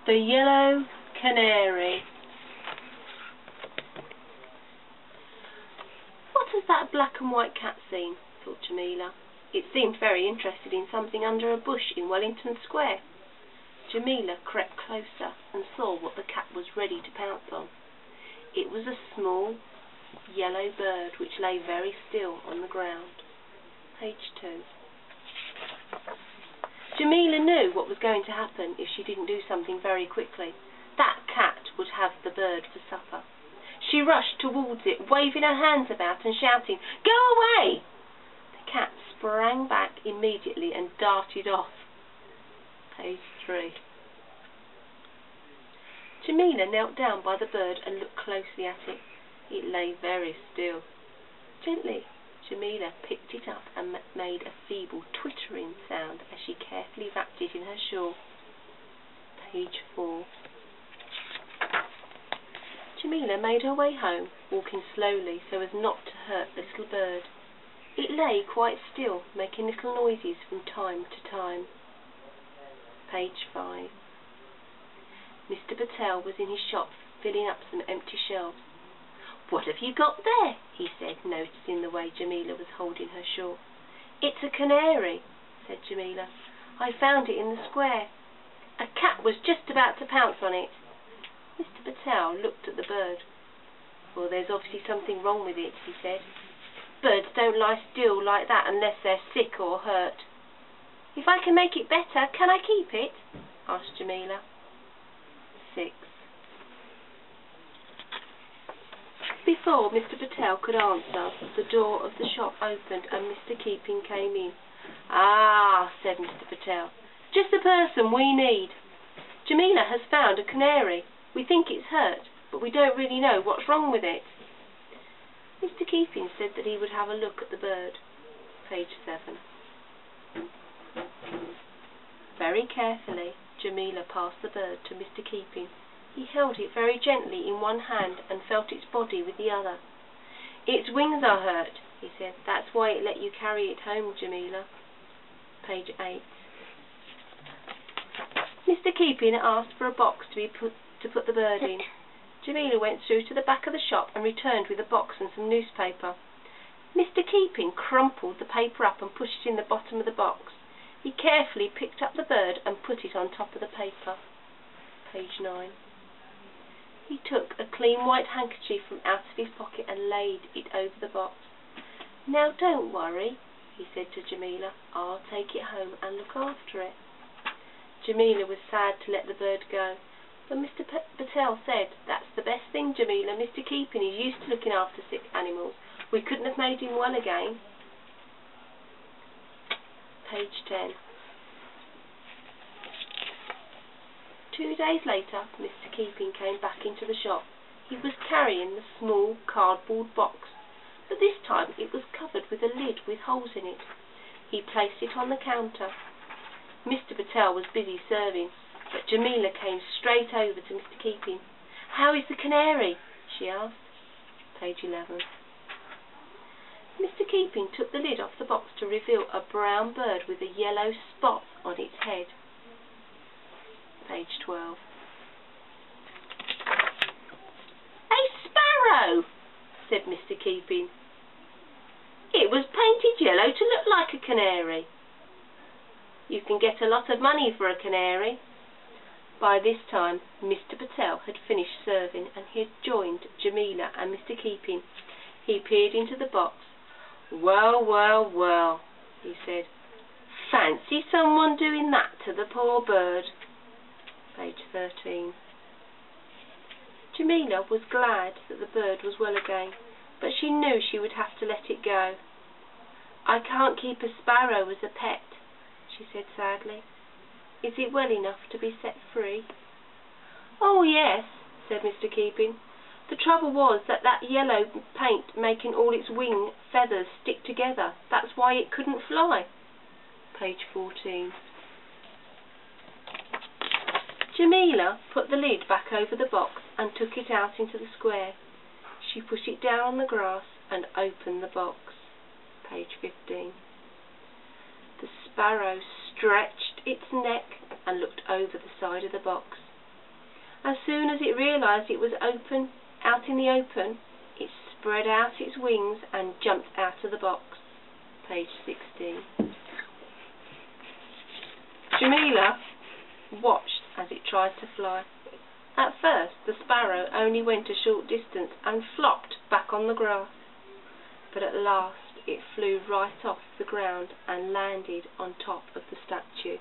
The Yellow Canary. What has that black and white cat seen? Thought Jamila. It seemed very interested in something under a bush in Wellington Square. Jamila crept closer and saw what the cat was ready to pounce on. It was a small yellow bird which lay very still on the ground. Page 2. Jamila knew what was going to happen if she didn't do something very quickly. That cat would have the bird for supper. She rushed towards it, waving her hands about and shouting, "Go away!" The cat sprang back immediately and darted off. Page 3. Jamila knelt down by the bird and looked closely at it. It lay very still. Gently, Jamila picked it up and made a feeble twittering sound as she carefully wrapped it in her shawl. Page 4. Jamila made her way home, walking slowly so as not to hurt the little bird. It lay quite still, making little noises from time to time. Page 5. Mr. Patel was in his shop filling up some empty shelves. "What have you got there?" he said, noticing the way Jamila was holding her shawl. "It's a canary," said Jamila. "I found it in the square. A cat was just about to pounce on it." Mr. Patel looked at the bird. "Well, there's obviously something wrong with it," he said. "Birds don't lie still like that unless they're sick or hurt." "If I can make it better, can I keep it?" asked Jamila. 6. Before Mr. Patel could answer, the door of the shop opened and Mr. Keeping came in. "Ah," said Mr. Patel, "just the person we need. Jamila has found a canary. We think it's hurt, but we don't really know what's wrong with it." Mr. Keeping said that he would have a look at the bird. Page 7. Very carefully, Jamila passed the bird to Mr. Keeping. He held it very gently in one hand and felt its body with the other. "Its wings are hurt," he said. "That's why it let you carry it home, Jamila." Page 8. Mr. Keeping asked for a box to put the bird in. Jamila went through to the back of the shop and returned with a box and some newspaper. Mr. Keeping crumpled the paper up and put it in the bottom of the box. He carefully picked up the bird and put it on top of the paper. Page 9. He took a clean white handkerchief from out of his pocket and laid it over the box. "Now don't worry," he said to Jamila. "I'll take it home and look after it." Jamila was sad to let the bird go, but Mr. Patel said, "That's the best thing, Jamila. Mr. Keeping is used to looking after sick animals. We couldn't have made him well again." Page 10. 2 days later, Mr. Keeping came back into the shop. He was carrying the small cardboard box, but this time it was covered with a lid with holes in it. He placed it on the counter. Mr. Patel was busy serving, but Jamila came straight over to Mr. Keeping. "How is the canary?" she asked. Page 11. Mr. Keeping took the lid off the box to reveal a brown bird with a yellow spot on its head. Page 12. "A sparrow," said Mr. Keeping. "It was painted yellow to look like a canary." "You can get a lot of money for a canary." By this time Mr. Patel had finished serving and he had joined Jamila and Mr. Keeping. He peered into the box. "Well, well, well," he said. "Fancy someone doing that to the poor bird." Page 13. Jamila was glad that the bird was well again, but she knew she would have to let it go. "I can't keep a sparrow as a pet," she said sadly. "Is it well enough to be set free?" "Oh yes," said Mr. Keeping. "The trouble was that yellow paint making all its wing feathers stick together. That's why it couldn't fly." Page 14. Jamila put the lid back over the box and took it out into the square. She put it down on the grass and opened the box. Page 15. The sparrow stretched its neck and looked over the side of the box. As soon as it realised it was out in the open, it spread out its wings and jumped out of the box. Page 16. Jamila watched as it tried to fly. At first the sparrow only went a short distance and flopped back on the grass, but at last it flew right off the ground and landed on top of the statue.